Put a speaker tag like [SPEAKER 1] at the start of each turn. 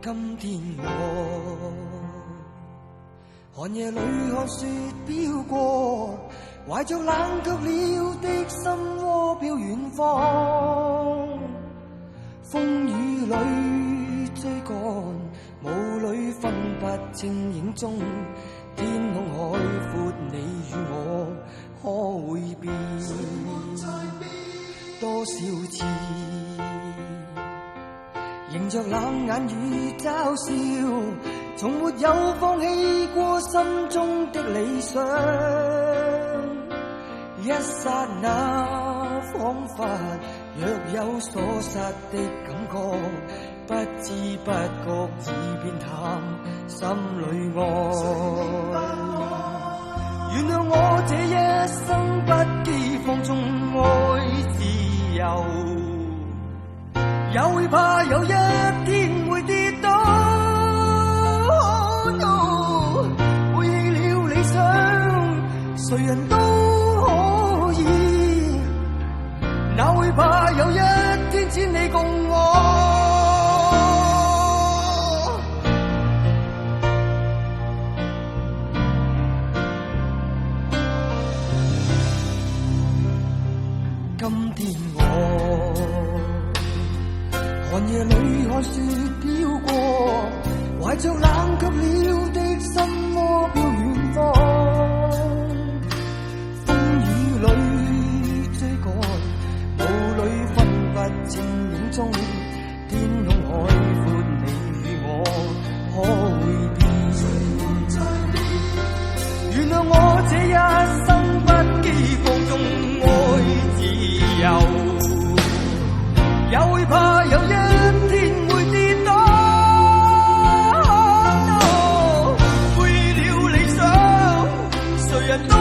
[SPEAKER 1] 今天我寒夜裏看雪飄過，懷着冷卻了的心窩飄遠方。風雨裏追趕，霧裏分不清影蹤。天空海闊，你與我可會變？多少次迎着冷眼與嘲笑，從沒有放棄過心中的理想。一剎那彷彿若有所失的感覺，不知不覺已變淡心裏愛。原諒我這一生不羈放縱愛自由，也會怕有一天會跌倒。背棄了理想，誰人都可以，哪會怕有一天只你共我。今天我寒夜裏看雪飄過，懷着冷卻了的心窩飄遠方。風雨裏追趕，霧裏分不清影蹤。天空海闊，你與我可會變？原諒我這一生不羈放縱愛自由，也會怕有一天會跌倒。背了理想，誰人都